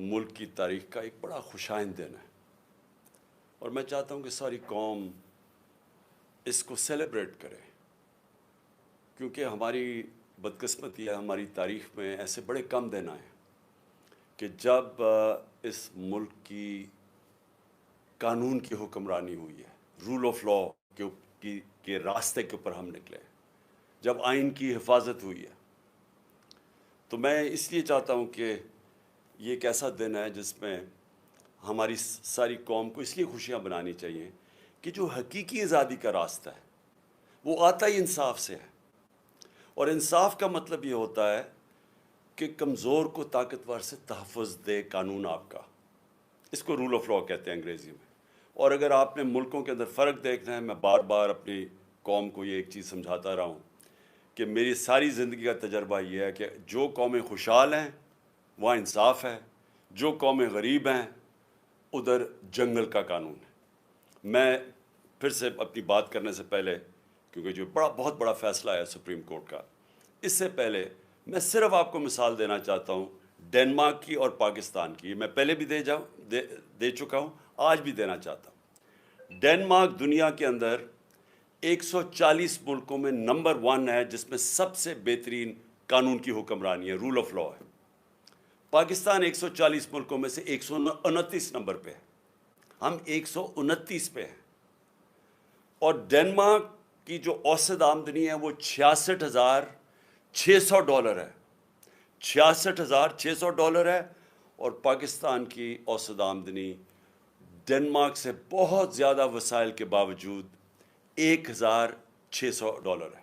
ملک کی تاریخ کا ایک بڑا خوشائند دن ہے، اور میں چاہتا ہوں کہ ساری قوم اس کو سیلیبریٹ کرے، کیونکہ ہماری بدقسمتی ہے، ہماری تاریخ میں ایسے بڑے کم دن آئے کہ جب اس ملک کی قانون کی حکمرانی ہوئی ہے، رول آف لا کے راستے کے اوپر ہم نکلے، جب آئین کی حفاظت ہوئی ہے۔ تو میں اس لیے چاہتا ہوں کہ یہ ایک ایسا دن ہے جس میں ہماری ساری قوم کو اس لیے خوشیاں بنانی چاہیے کہ جو حقیقی آزادی کا راستہ ہے وہ آتا ہی انصاف سے ہے، اور انصاف کا مطلب یہ ہوتا ہے کہ کمزور کو طاقتور سے تحفظ دے قانون آپ کا، اس کو رول آف لا کہتے ہیں انگریزی میں۔ اور اگر آپ نے ملکوں کے اندر فرق دیکھنا ہے، میں بار بار اپنی قوم کو یہ ایک چیز سمجھاتا رہا ہوں کہ میری ساری زندگی کا تجربہ یہ ہے کہ جو قومیں خوشحال ہیں وہاں انصاف ہے، جو قومیں غریب ہیں ادھر جنگل کا قانون ہے۔ میں پھر سے اپنی بات کرنے سے پہلے، کیونکہ جو بہت بڑا فیصلہ ہے سپریم کورٹ کا، اس سے پہلے میں صرف آپ کو مثال دینا چاہتا ہوں ڈنمارک کی اور پاکستان کی۔ میں پہلے بھی دے چکا ہوں، آج بھی دینا چاہتا ہوں۔ ڈنمارک دنیا کے اندر 140 ملکوں میں نمبر 1 ہے جس میں سب سے بہترین قانون کی حکمرانی ہے، رول آف لا ہے۔ پاکستان 140 ملکوں میں سے 129 نمبر پہ ہے، ہم 129 پہ ہیں۔ اور ڈنمارک کی جو اوسط آمدنی ہے وہ $66,600 ہے، $66,600 ہے، اور پاکستان کی اوسط آمدنی ڈنمارک سے بہت زیادہ وسائل کے باوجود $1,600 ہے،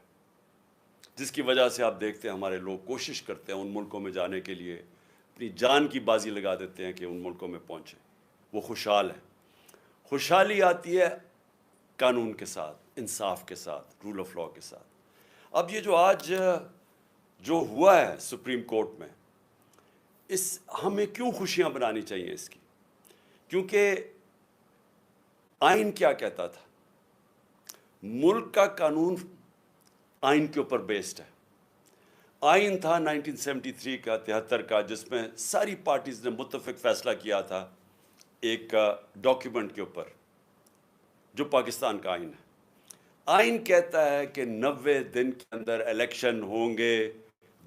جس کی وجہ سے آپ دیکھتے ہیں ہمارے لوگ کوشش کرتے ہیں ان ملکوں میں جانے کے لیے، اپنی جان کی بازی لگا دیتے ہیں کہ ان ملکوں میں پہنچیں، وہ خوشحال ہیں۔ خوشحالی آتی ہے قانون کے ساتھ، انصاف کے ساتھ، رول آف لا کے ساتھ۔ اب یہ جو آج جو ہوا ہے سپریم کورٹ میں، ہمیں کیوں خوشیاں بنانی چاہیے اس کی؟ کیونکہ آئین کیا کہتا تھا؟ ملک کا قانون آئین کے اوپر بیسڈ ہے۔ آئین تھا 1973 کا، 73 کا، جس میں ساری پارٹیز نے متفق فیصلہ کیا تھا ایک ڈاکیومنٹ کے اوپر جو پاکستان کا آئین ہے۔ آئین کہتا ہے کہ 90 دن کے اندر الیکشن ہوں گے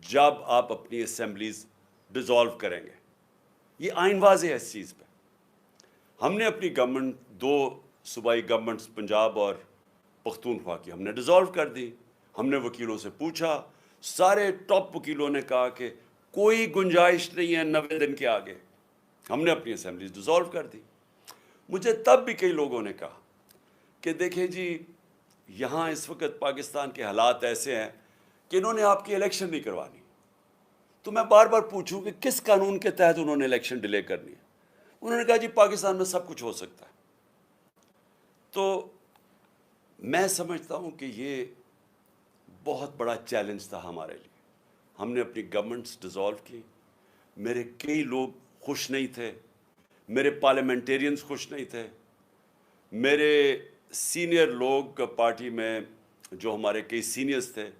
جب آپ اپنی اسمبلیز ڈیزالو کریں گے۔ یہ آئین واضح ہے اس چیز پہ۔ ہم نے اپنی گورنمنٹ، 2 صوبائی گورنمنٹس پنجاب اور پختونخوا کی ہم نے ڈیزالو کر دی۔ ہم نے وکیلوں سے پوچھا، سارے ٹاپ وکیلوں نے کہا کہ کوئی گنجائش نہیں ہے 90 دن کے آگے۔ ہم نے اپنی اسمبلیز ڈیزالو کر دی۔ مجھے تب بھی کئی لوگوں نے کہا کہ دیکھیں جی، یہاں اس وقت پاکستان کے حالات ایسے ہیں کہ انہوں نے آپ کی الیکشن نہیں کروانی۔ تو میں بار بار پوچھوں کہ کس قانون کے تحت انہوں نے الیکشن ڈیلے کرنی ہے؟ انہوں نے کہا جی پاکستان میں سب کچھ ہو سکتا ہے۔ تو میں سمجھتا ہوں کہ یہ بہت بڑا چیلنج تھا ہمارے لیے۔ ہم نے اپنی گورنمنٹس ڈیزالو کی، میرے کئی لوگ خوش نہیں تھے، میرے پارلیمنٹیرینز خوش نہیں تھے، میرے سینئر لوگ پارٹی میں جو ہمارے کئی سینئرز تھے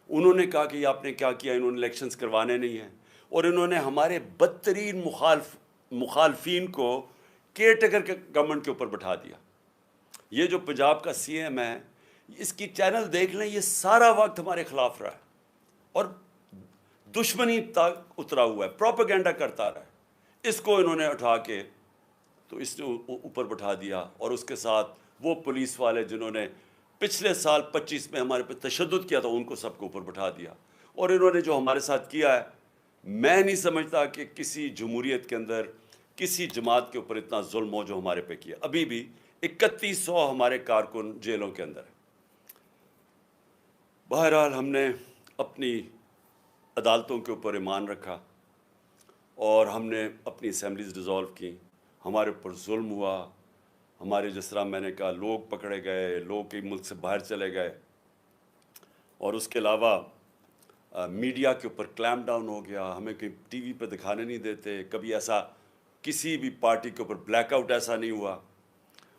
انہوں نے کہا کہ یہ آپ نے کیا کیا، انہوں نے الیکشنز کروانے نہیں ہیں، اور انہوں نے ہمارے بدترین مخالفین کو کیئر ٹیکر کے گورنمنٹ کے اوپر بٹھا دیا۔ یہ جو پنجاب کا سی ایم ہے، اس کی چینل دیکھ لیں، یہ سارا وقت ہمارے خلاف رہا ہے اور دشمنی تک اترا ہوا ہے، پروپیگنڈا کرتا رہا ہے۔ اس کو انہوں نے اٹھا کے تو اس نے اوپر بٹھا دیا، اور اس کے ساتھ وہ پولیس والے جنہوں نے پچھلے سال 25 میں ہمارے پہ تشدد کیا تھا ان کو سب کو اوپر بٹھا دیا۔ اور انہوں نے جو ہمارے ساتھ کیا ہے، میں نہیں سمجھتا کہ کسی جمہوریت کے اندر کسی جماعت کے اوپر اتنا ظلم ہو جو ہمارے پہ کیا۔ ابھی بھی 3100 ہمارے کارکن جیلوں کے اندر ہیں۔ بہرحال ہم نے اپنی عدالتوں کے اوپر ایمان رکھا اور ہم نے اپنی اسمبلیز ڈیزالو کی۔ ہمارے اوپر ظلم ہوا، ہمارے جس طرح میں نے کہا لوگ پکڑے گئے، لوگ کئی ملک سے باہر چلے گئے، اور اس کے علاوہ میڈیا کے اوپر کلیمپ ڈاؤن ہو گیا، ہمیں کہیں ٹی وی پہ دکھانے نہیں دیتے، کبھی ایسا کسی بھی پارٹی کے اوپر بلیک آؤٹ ایسا نہیں ہوا،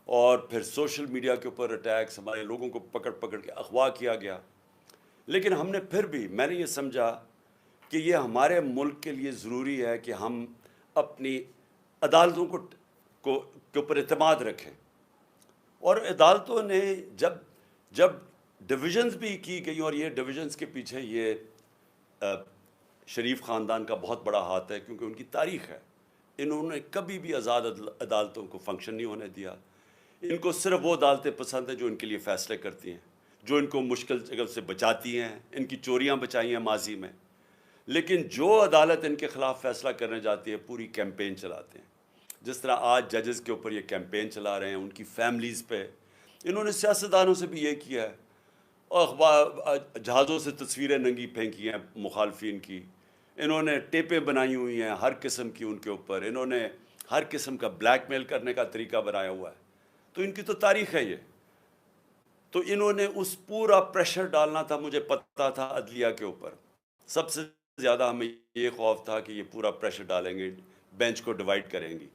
اور پھر سوشل میڈیا کے اوپر اٹیکس، ہمارے لوگوں کو پکڑ پکڑ کے اغوا کیا گیا۔ لیکن ہم نے پھر بھی، میں نے یہ سمجھا کہ یہ ہمارے ملک کے لیے ضروری ہے کہ ہم اپنی عدالتوں کے اوپر اعتماد رکھیں. اور عدالتوں نے جب ڈویژنز بھی کی گئی، اور یہ ڈویژنز کے پیچھے یہ شریف خاندان کا بہت بڑا ہاتھ ہے، کیونکہ ان کی تاریخ ہے. انہوں نے کبھی بھی آزاد عدالتوں کو فنکشن نہیں ہونے دیا. ان کو صرف وہ عدالتیں پسند ہیں جو ان کے لیے فیصلے کرتی ہیں، جو ان کو مشکل جگہ سے بچاتی ہیں. ان کی چوریاں بچائی ہیں ماضی میں، لیکن جو عدالت ان کے خلاف فیصلہ کرنے جاتی ہے پوری کیمپین چلاتے ہیں. جس طرح آج ججز کے اوپر یہ کیمپین چلا رہے ہیں، ان کی فیملیز پہ. انہوں نے سیاستدانوں سے بھی یہ کیا ہے، اور جہازوں سے تصویریں ننگی پھینکی ہیں مخالفین کی. انہوں نے ٹیپیں بنائی ہوئی ہیں ہر قسم کی ان کے اوپر. انہوں نے ہر قسم کا بلیک میل کرنے کا طریقہ بنایا ہوا ہے. تو ان کی تو تاریخ ہے یہ. تو انہوں نے اس پورا پریشر ڈالنا تھا، مجھے پتہ تھا عدلیہ کے اوپر. سب سے زیادہ ہمیں یہ خوف تھا کہ یہ پورا پریشر ڈالیں گے، بینچ کو ڈیوائیڈ کریں گی.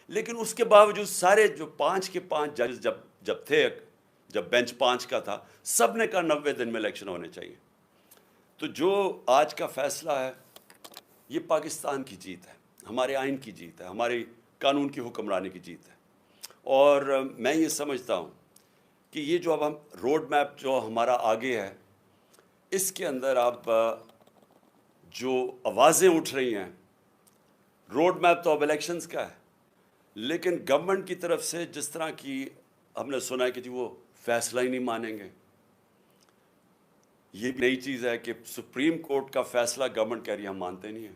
لیکن اس کے باوجود سارے جو 5 کے 5 ججز جب تھے، جب بینچ 5 کا تھا، سب نے کہا 90 دن میں الیکشن ہونے چاہیے. تو جو آج کا فیصلہ ہے یہ پاکستان کی جیت ہے، ہمارے آئین کی جیت ہے، ہماری قانون کی حکمرانی کی جیت ہے. اور میں یہ سمجھتا ہوں کہ یہ جو اب ہم روڈ میپ جو ہمارا آگے ہے، اس کے اندر اب جو آوازیں اٹھ رہی ہیں، روڈ میپ تو اب الیکشنز کا ہے، لیکن گورنمنٹ کی طرف سے جس طرح کی ہم نے سنا ہے کہ جی وہ فیصلہ ہی نہیں مانیں گے. یہ بھی نئی چیز ہے کہ سپریم کورٹ کا فیصلہ گورنمنٹ کہہ رہی ہے ہم مانتے نہیں ہیں.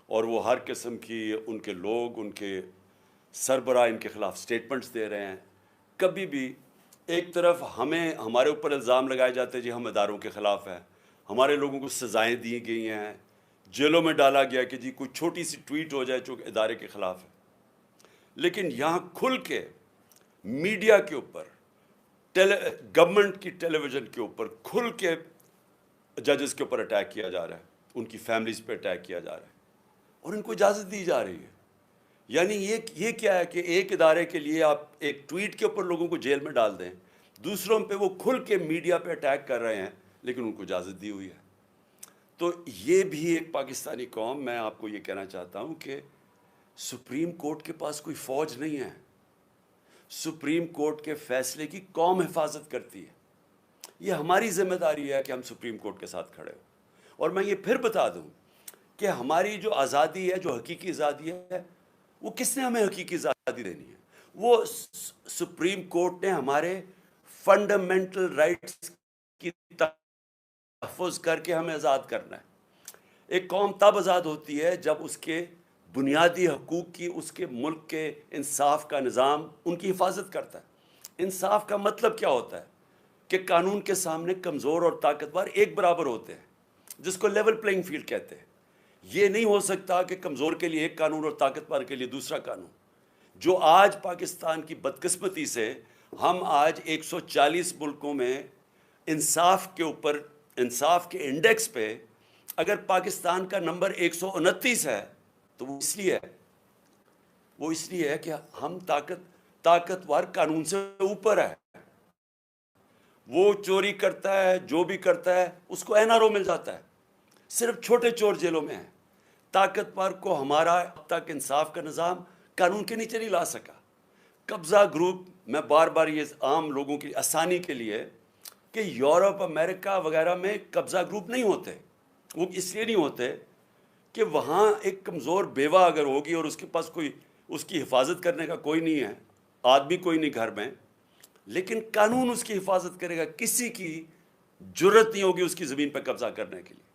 اور وہ ہر قسم کی ان کے لوگ، ان کے سربراہ ان کے خلاف سٹیٹمنٹس دے رہے ہیں. کبھی بھی ایک طرف ہمارے اوپر الزام لگائے جاتے ہیں جی ہم اداروں کے خلاف ہیں، ہمارے لوگوں کو سزائیں دی گئی ہیں، جیلوں میں ڈالا گیا کہ جی کوئی چھوٹی سی ٹویٹ ہو جائے جو ادارے کے خلاف ہے. لیکن یہاں کھل کے میڈیا کے اوپر، گورنمنٹ کی ٹیلی ویژن کے اوپر کھل کے ججز کے اوپر اٹیک کیا جا رہا ہے، ان کی فیملیز پہ اٹیک کیا جا رہا ہے، اور ان کو اجازت دی جا رہی ہے. یعنی یہ کیا ہے کہ ایک ادارے کے لیے آپ ایک ٹویٹ کے اوپر لوگوں کو جیل میں ڈال دیں، دوسروں پہ وہ کھل کے میڈیا پہ اٹیک کر رہے ہیں، لیکن ان کو اجازت دی ہوئی ہے. تو یہ بھی ایک پاکستانی قوم، میں آپ کو یہ کہنا چاہتا ہوں کہ سپریم کورٹ کے پاس کوئی فوج نہیں ہے. سپریم کورٹ کے فیصلے کی قوم حفاظت کرتی ہے. یہ ہماری ذمہ داری ہے کہ ہم سپریم کورٹ کے ساتھ کھڑے ہوں. اور میں یہ پھر بتا دوں کہ ہماری جو آزادی ہے، جو حقیقی آزادی ہے، وہ کس نے ہمیں حقیقی آزادی دینی ہے؟ وہ سپریم کورٹ نے ہمارے فنڈامنٹل رائٹس کی تحفظ کر کے ہمیں آزاد کرنا ہے. ایک قوم تب آزاد ہوتی ہے جب اس کے بنیادی حقوق کی، اس کے ملک کے انصاف کا نظام ان کی حفاظت کرتا ہے. انصاف کا مطلب کیا ہوتا ہے؟ کہ قانون کے سامنے کمزور اور طاقتور ایک برابر ہوتے ہیں، جس کو لیول پلینگ فیلڈ کہتے ہیں. یہ نہیں ہو سکتا کہ کمزور کے لیے ایک قانون اور طاقتور کے لیے دوسرا قانون. جو آج پاکستان کی بدقسمتی سے ہم آج 140 ملکوں میں انصاف کے اوپر، انصاف کے انڈیکس پہ اگر پاکستان کا نمبر 129 ہے تو وہ اس لیے ہے کہ ہم طاقتور قانون سے اوپر ہے. وہ چوری کرتا ہے، جو بھی کرتا ہے اس کو این آر او مل جاتا ہے. صرف چھوٹے چور جیلوں میں ہیں. طاقتور کو ہمارا اب تک انصاف کا نظام قانون کے نیچے نہیں لا سکا. قبضہ گروپ، میں بار بار یہ عام لوگوں کی آسانی کے لیے کہ یورپ، امریکہ وغیرہ میں قبضہ گروپ نہیں ہوتے. وہ اس لیے نہیں ہوتے کہ وہاں ایک کمزور بیوہ اگر ہوگی اور اس کے پاس کوئی اس کی حفاظت کرنے کا کوئی نہیں ہے، آدمی کوئی نہیں گھر میں، لیکن قانون اس کی حفاظت کرے گا. کسی کی جرت نہیں ہوگی اس کی زمین پہ قبضہ کرنے کے لیے.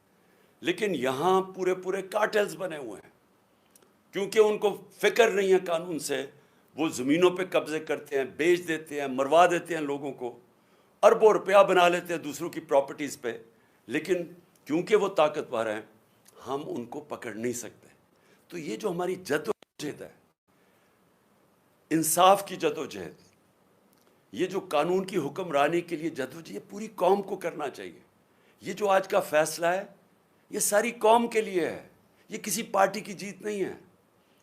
لیکن یہاں پورے کارٹلز بنے ہوئے ہیں، کیونکہ ان کو فکر نہیں ہے قانون سے. وہ زمینوں پہ قبضے کرتے ہیں، بیچ دیتے ہیں، مروا دیتے ہیں لوگوں کو، اربوں روپیہ بنا لیتے ہیں دوسروں کی پراپرٹیز پہ. لیکن کیونکہ وہ طاقتور ہیں ہم ان کو پکڑ نہیں سکتے. تو یہ جو ہماری جدوجہد ہے، انصاف کی جدوجہد، یہ جو قانون کی حکمرانی کے لیے جدوجہد، یہ پوری قوم کو کرنا چاہیے. یہ جو آج کا فیصلہ ہے یہ ساری قوم کے لیے ہے، یہ کسی پارٹی کی جیت نہیں ہے.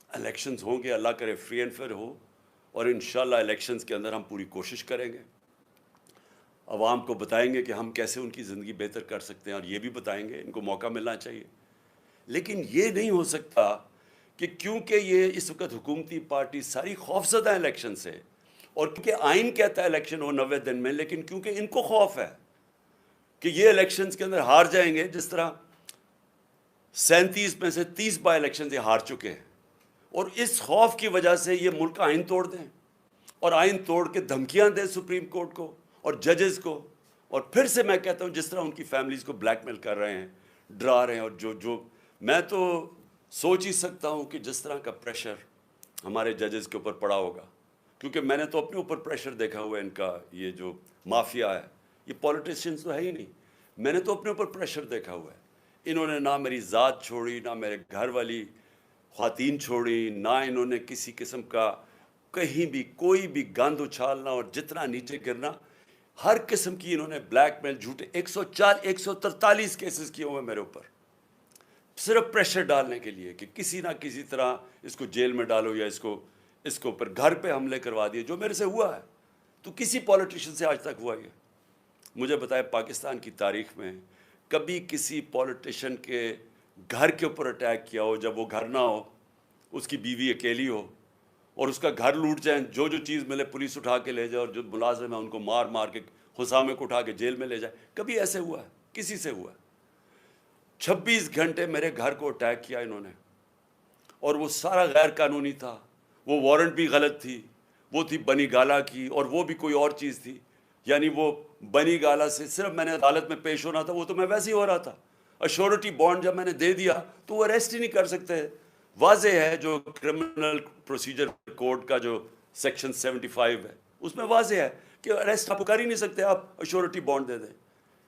الیکشنز ہوں گے، اللہ کرے فری اینڈ فیئر ہو، اور انشاءاللہ الیکشنز کے اندر ہم پوری کوشش کریں گے، عوام کو بتائیں گے کہ ہم کیسے ان کی زندگی بہتر کر سکتے ہیں، اور یہ بھی بتائیں گے ان کو موقع ملنا چاہیے. لیکن یہ نہیں ہو سکتا کہ کیونکہ یہ اس وقت حکومتی پارٹی ساری خوفزدہ الیکشن سے، اور کیونکہ آئین کہتا ہے الیکشن ہو 90 دن میں، لیکن کیونکہ ان کو خوف ہے کہ یہ الیکشنز کے اندر ہار جائیں گے، جس طرح 37 میں سے 30 بائی الیکشنز یہ ہار چکے ہیں، اور اس خوف کی وجہ سے یہ ملک کا آئین توڑ دیں اور آئین توڑ کے دھمکیاں دیں سپریم کورٹ کو اور ججز کو، اور پھر سے میں کہتا ہوں جس طرح ان کی فیملیز کو بلیک میل کر رہے ہیں، ڈرا رہے ہیں، اور جو میں تو سوچ ہی سکتا ہوں کہ جس طرح کا پریشر ہمارے ججز کے اوپر پڑا ہوگا، کیونکہ میں نے تو اپنے اوپر پریشر دیکھا ہوا ہے، ان کا یہ جو مافیا ہے، یہ پولیٹیشینز تو ہے ہی نہیں، میں نے تو اپنے اوپر پریشر دیکھا ہوا ہے۔ انہوں نے نہ میری ذات چھوڑی، نہ میرے گھر والی خواتین چھوڑی، نہ انہوں نے کسی قسم کا کہیں بھی کوئی بھی گند اچھالنا اور جتنا نیچے گرنا، ہر قسم کی انہوں نے بلیک میل، جھوٹے 143 کیسز کیے ہوئے میرے اوپر، صرف پریشر ڈالنے کے لیے کہ کسی نہ کسی طرح اس کو جیل میں ڈالو یا اس کو اوپر گھر پہ حملے کروا دیے، جو میرے سے ہوا ہے۔ تو کسی پولیٹیشین سے آج تک ہوا یہ؟ مجھے بتائے پاکستان کی تاریخ میں کبھی کسی پولیٹیشین کے گھر کے اوپر اٹیک کیا ہو جب وہ گھر نہ ہو، اس کی بیوی اکیلی ہو، اور اس کا گھر لوٹ جائیں، جو چیز ملے پولیس اٹھا کے لے جائے، اور جو ملازم ہیں ان کو مار مار کے حسامے کو اٹھا کے جیل میں لے جائے؟ کبھی ایسے ہوا ہے؟ کسی سے ہوا ہے؟ 26 گھنٹے میرے گھر کو اٹیک کیا انہوں نے، اور وہ سارا غیر قانونی تھا، وہ وارنٹ بھی غلط تھی، وہ تھی بنی گالا کی، اور وہ بھی کوئی اور چیز تھی، یعنی وہ بنی گالا سے صرف میں نے عدالت میں پیش ہونا تھا، وہ تو میں ویسے ہی ہو رہا تھا، ایشورٹی بانڈ جب میں نے دے دیا تو وہ اریسٹ ہی نہیں کر سکتے۔ واضح ہے جو کرمنل پروسیجر کوڈ کا جو سیکشن 75 ہے، اس میں واضح ہے کہ اریسٹ آپ کر ہی نہیں سکتے، آپ ایشورٹی بانڈ دے دیں،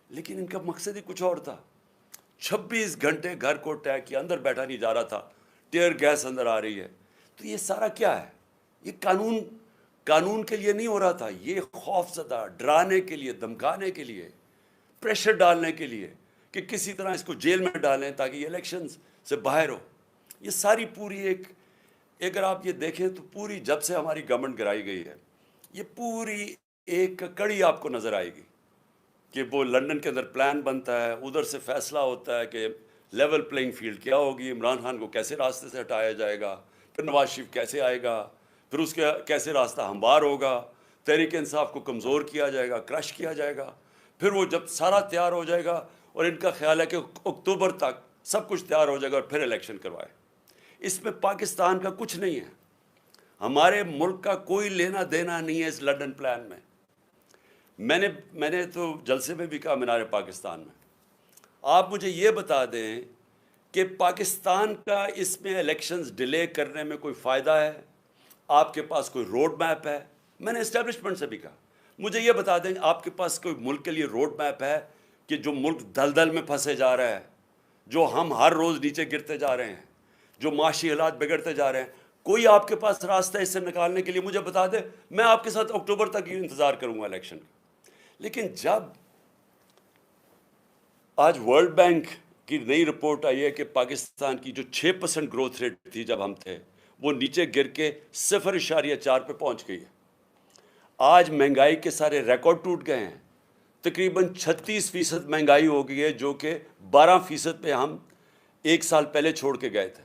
لیکن ان کا مقصد ہی کچھ اور تھا۔ 26 گھنٹے گھر کو اٹیک کیا، اندر بیٹھا نہیں جا رہا تھا، ٹیئر گیس اندر آ رہی ہے۔ تو یہ سارا کیا ہے؟ یہ قانون کے لیے نہیں ہو رہا تھا، یہ خوف زدہ، ڈرانے کے لیے، دھمکانے کے لیے، پریشر ڈالنے کے لیے کہ کسی طرح اس کو جیل میں ڈالیں تاکہ یہ الیکشنز سے باہر ہو۔ یہ ساری پوری اگر آپ یہ دیکھیں تو پوری جب سے ہماری گورنمنٹ گرائی گئی ہے، یہ پوری ایک کڑی آپ کو نظر آئے گی کہ وہ لنڈن کے اندر پلان بنتا ہے، ادھر سے فیصلہ ہوتا ہے کہ لیول پلینگ فیلڈ کیا ہوگی، عمران خان کو کیسے راستے سے ہٹایا جائے گا، پھر نواز شریف کیسے آئے گا، پھر اس کا کیسے راستہ ہموار ہوگا، تحریک انصاف کو کمزور کیا جائے گا، کرش کیا جائے گا، پھر وہ جب سارا تیار ہو جائے گا، اور ان کا خیال ہے کہ اکتوبر تک سب کچھ تیار ہو جائے گا اور پھر الیکشن کروائے۔ اس میں پاکستان کا کچھ نہیں ہے، ہمارے ملک کا کوئی لینا دینا نہیں ہے اس لنڈن پلان میں۔ میں نے تو جلسے میں بھی کہا مینار پاکستان میں، آپ مجھے یہ بتا دیں کہ پاکستان کا اس میں الیکشنز ڈیلے کرنے میں کوئی فائدہ ہے؟ آپ کے پاس کوئی روڈ میپ ہے؟ میں نے اسٹیبلشمنٹ سے بھی کہا، مجھے یہ بتا دیں آپ کے پاس کوئی ملک کے لیے روڈ میپ ہے کہ جو ملک دلدل میں پھنسے جا رہا ہے، جو ہم ہر روز نیچے گرتے جا رہے ہیں، جو معاشی حالات بگڑتے جا رہے ہیں، کوئی آپ کے پاس راستہ اس سے نکالنے کے لیے مجھے بتا دے، میں آپ کے ساتھ اکتوبر تک ہی انتظار کروں گا الیکشن کا۔ لیکن جب آج ورلڈ بینک کی نئی رپورٹ آئی ہے کہ پاکستان کی جو 6% گروتھ ریٹ تھی جب ہم تھے، وہ نیچے گر کے 0.4 پہ پہنچ گئی ہے۔ آج مہنگائی کے سارے ریکارڈ ٹوٹ گئے ہیں، تقریباً 36% مہنگائی ہو گئی ہے، جو کہ 12% پہ ہم 1 سال پہلے چھوڑ کے گئے تھے۔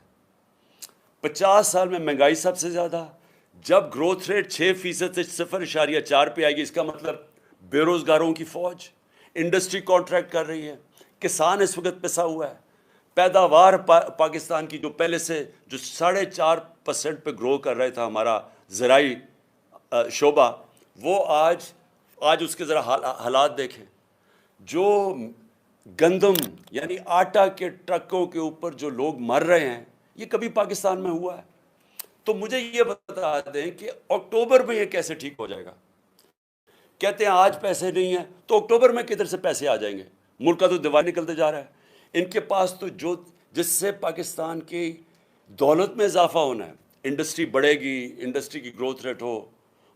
50 سال میں مہنگائی سب سے زیادہ، جب گروتھ ریٹ 6% سے 0.4 پہ آئے گی، اس کا مطلب بے روزگاروں کی فوج، انڈسٹری کانٹریکٹ کر رہی ہے، کسان اس وقت پسا ہوا ہے، پیداوار پاکستان کی جو پہلے سے جو 4.5% پہ گرو کر رہا تھا ہمارا زرعی شعبہ، وہ آج اس کے ذرا حالات دیکھیں۔ جو گندم یعنی آٹا کے ٹرکوں کے اوپر جو لوگ مر رہے ہیں، یہ کبھی پاکستان میں ہوا ہے؟ تو مجھے یہ بتا دیں کہ اکتوبر میں یہ کیسے ٹھیک ہو جائے گا؟ کہتے ہیں آج پیسے نہیں ہیں، تو اکتوبر میں کدھر سے پیسے آ جائیں گے؟ ملک کا تو دیوار نکلتے جا رہا ہے۔ ان کے پاس تو جس سے پاکستان کی دولت میں اضافہ ہونا ہے، انڈسٹری بڑھے گی، انڈسٹری کی گروتھ ریٹ ہو،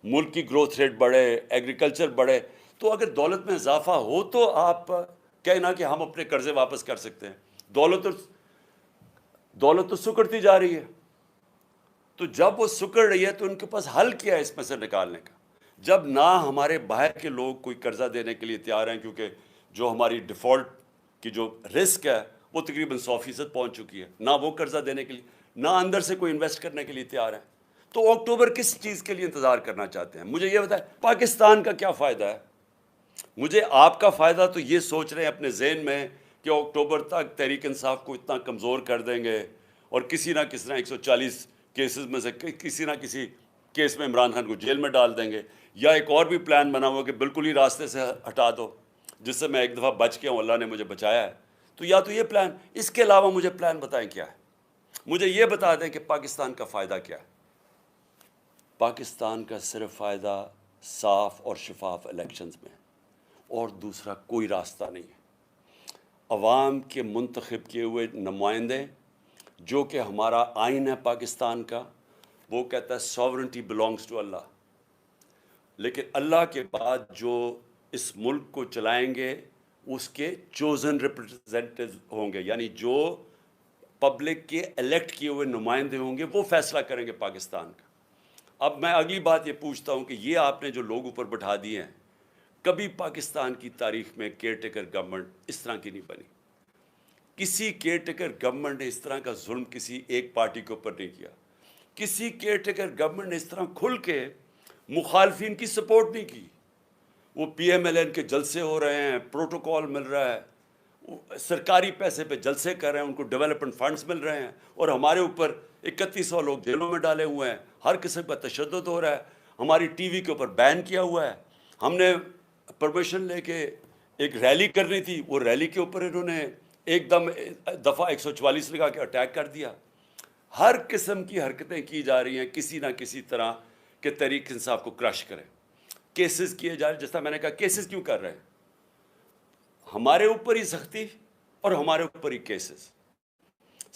ملک کی گروتھ ریٹ بڑھے، ایگریکلچر بڑھے، تو اگر دولت میں اضافہ ہو تو آپ کہنا کہ ہم اپنے قرضے واپس کر سکتے ہیں۔ دولت تو سکڑتی جا رہی ہے، تو جب وہ سکڑ رہی ہے تو ان کے پاس حل کیا ہے اس میں سے نکالنے کا؟ جب نہ ہمارے باہر کے لوگ کوئی قرضہ دینے کے لیے تیار ہیں، کیونکہ جو ہماری ڈیفالٹ کی جو رسک ہے وہ تقریباً 100% پہنچ چکی ہے، نہ وہ قرضہ دینے کے لیے، نہ اندر سے کوئی انویسٹ کرنے کے لیے تیار ہے. تو اکتوبر کس چیز کے لیے انتظار کرنا چاہتے ہیں؟ مجھے یہ بتائیں, پاکستان کا کیا فائدہ ہے؟ مجھے آپ کا فائدہ تو یہ سوچ رہے ہیں اپنے ذہن میں کہ اکتوبر تک تحریک انصاف کو اتنا کمزور کر دیں گے اور کسی نہ کسی 140 کیسز میں سے کسی نہ کسی کیس میں عمران خان کو جیل میں ڈال دیں گے, یا ایک اور بھی پلان بنا ہوا کہ بالکل ہی راستے سے ہٹا دو, جس سے میں ایک دفعہ بچ گیا ہوں, اللہ نے مجھے بچایا ہے. تو یا تو یہ پلان, اس کے علاوہ مجھے پلان بتائیں کیا ہے. مجھے یہ بتا دیں کہ پاکستان کا فائدہ کیا ہے. پاکستان کا صرف فائدہ صاف اور شفاف الیکشنز میں, اور دوسرا کوئی راستہ نہیں ہے. عوام کے منتخب کیے ہوئے نمائندے, جو کہ ہمارا آئین ہے پاکستان کا, وہ کہتا ہے ساورنٹی بلانگس ٹو اللہ, لیکن اللہ کے بعد جو اس ملک کو چلائیں گے اس کے چوزن ریپرزینٹیو ہوں گے, یعنی جو پبلک کے الیکٹ کیے ہوئے نمائندے ہوں گے, وہ فیصلہ کریں گے پاکستان کا. اب میں اگلی بات یہ پوچھتا ہوں کہ یہ آپ نے جو لوگ اوپر بٹھا دیے ہیں, کبھی پاکستان کی تاریخ میں کیئر ٹیکر گورنمنٹ اس طرح کی نہیں بنی. کسی کیئر ٹیکر گورنمنٹ نے اس طرح کا ظلم کسی ایک پارٹی کے اوپر نہیں کیا. کسی کیئر ٹیکر گورنمنٹ نے اس طرح کھل کے مخالفین کی سپورٹ نہیں کی. وہ پی ایم ایل این کے جلسے ہو رہے ہیں, پروٹوکول مل رہا ہے, سرکاری پیسے پہ جلسے کر رہے ہیں, ان کو ڈیولپمنٹ فنڈز مل رہے ہیں, اور ہمارے اوپر 3100 لوگ جیلوں میں ڈالے ہوئے ہیں, ہر قسم کا تشدد ہو رہا ہے, ہماری ٹی وی کے اوپر بین کیا ہوا ہے. ہم نے پرمیشن لے کے ایک ریلی کرنی تھی, وہ ریلی کے اوپر انہوں نے ایک دم دفعہ 144 لگا کے اٹیک کر دیا. ہر قسم کی حرکتیں کی جا رہی ہیں کسی نہ کسی طرح کہ تحریک انصاف کو کرش کریں. کیسز کیے جا رہے ہیں, جیسا میں نے کہا کیسز کیوں کر رہے ہیں؟ ہمارے اوپر ہی سختی اور ہمارے اوپر ہی کیسز.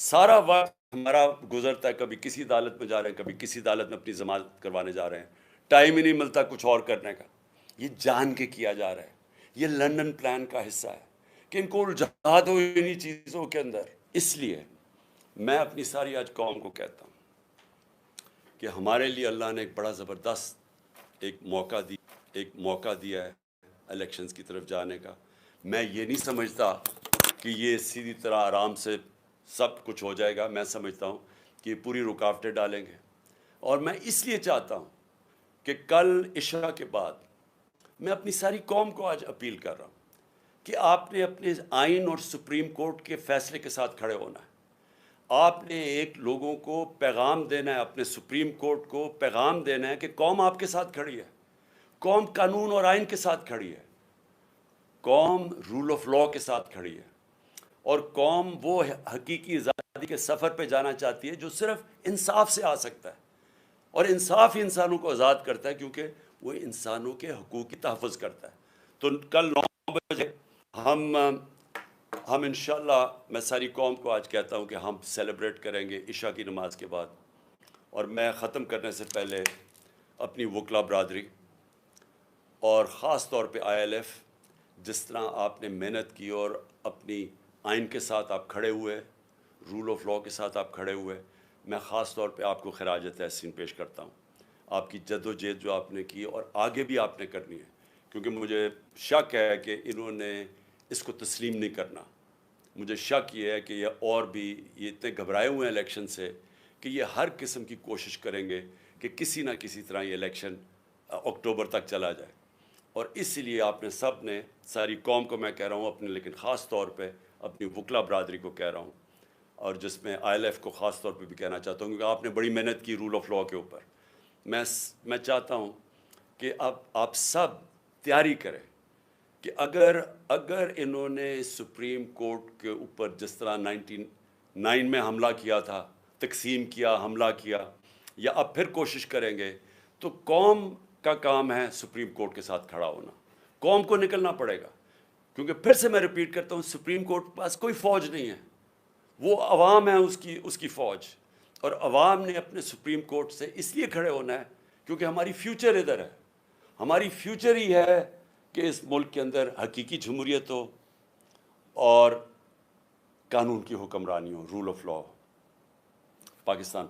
سارا وقت ہمارا گزرتا ہے, کبھی کسی عدالت میں جا رہے ہیں, کبھی کسی عدالت میں اپنی ضمانت کروانے جا رہے ہیں, ٹائم ہی نہیں ملتا کچھ اور کرنے کا. یہ جان کے کیا جا رہا ہے, یہ لندن پلان کا حصہ ہے کہ ان کو الجھا دو انہی چیزوں کے اندر. اس لیے میں اپنی ساری آج قوم کو کہتا ہوں کہ ہمارے لیے اللہ نے ایک بڑا زبردست ایک موقع دیا ہے الیکشنز کی طرف جانے کا. میں یہ نہیں سمجھتا کہ یہ سیدھی طرح آرام سے سب کچھ ہو جائے گا. میں سمجھتا ہوں کہ یہ پوری رکاوٹیں ڈالیں گے, اور میں اس لیے چاہتا ہوں کہ کل عشاء کے بعد میں اپنی ساری قوم کو آج اپیل کر رہا ہوں کہ آپ نے اپنے آئین اور سپریم کورٹ کے فیصلے کے ساتھ کھڑے ہونا ہے. آپ نے ایک لوگوں کو پیغام دینا ہے, اپنے سپریم کورٹ کو پیغام دینا ہے کہ قوم آپ کے ساتھ کھڑی ہے, قوم قانون اور آئین کے ساتھ کھڑی ہے, قوم رول آف لاء کے ساتھ کھڑی ہے, اور قوم وہ حقیقی آزادی کے سفر پہ جانا چاہتی ہے جو صرف انصاف سے آ سکتا ہے. اور انصاف ہی انسانوں کو آزاد کرتا ہے, کیونکہ وہ انسانوں کے حقوق کی تحفظ کرتا ہے. تو کل 9 بجے ہم انشاءاللہ, میں ساری قوم کو آج کہتا ہوں کہ ہم سیلیبریٹ کریں گے عشاء کی نماز کے بعد. اور میں ختم کرنے سے پہلے اپنی وکلا برادری اور خاص طور پہ آئی ایل ایف, جس طرح آپ نے محنت کی اور اپنی آئین کے ساتھ آپ کھڑے ہوئے, رول آف لاء کے ساتھ آپ کھڑے ہوئے, میں خاص طور پہ آپ کو خراج تحسین پیش کرتا ہوں. آپ کی جد و جہد جو آپ نے کی اور آگے بھی آپ نے کرنی ہے, کیونکہ مجھے شک ہے کہ انہوں نے اس کو تسلیم نہیں کرنا. مجھے شک یہ ہے کہ یہ اور بھی یہ اتنے گھبرائے ہوئے ہیں الیکشن سے کہ یہ ہر قسم کی کوشش کریں گے کہ کسی نہ کسی طرح یہ الیکشن اکتوبر تک چلا جائے. اور اس لیے آپ نے سب نے, ساری قوم کو میں کہہ رہا ہوں اپنے, لیکن خاص طور پہ اپنی وکلا برادری کو کہہ رہا ہوں, اور جس میں آئی ایل ایف کو خاص طور پہ بھی کہنا چاہتا ہوں, کیونکہ آپ نے بڑی محنت کی رول آف لاء کے اوپر. میں چاہتا ہوں کہ اب آپ سب تیاری کریں کہ اگر انہوں نے سپریم کورٹ کے اوپر جس طرح 99 میں حملہ کیا تھا, تقسیم کیا, حملہ کیا, یا اب پھر کوشش کریں گے, تو قوم کا کام ہے سپریم کورٹ کے ساتھ کھڑا ہونا. قوم کو نکلنا پڑے گا, کیونکہ پھر سے میں ریپیٹ کرتا ہوں, سپریم کورٹ کے پاس کوئی فوج نہیں ہے, وہ عوام ہے اس کی فوج. اور عوام نے اپنے سپریم کورٹ سے اس لیے کھڑے ہونا ہے کیونکہ ہماری فیوچر ادھر ہے. ہماری فیوچر ہی ہے کہ اس ملک کے اندر حقیقی جمہوریت ہو اور قانون کی حکمرانی ہو, رول آف لاء. پاکستان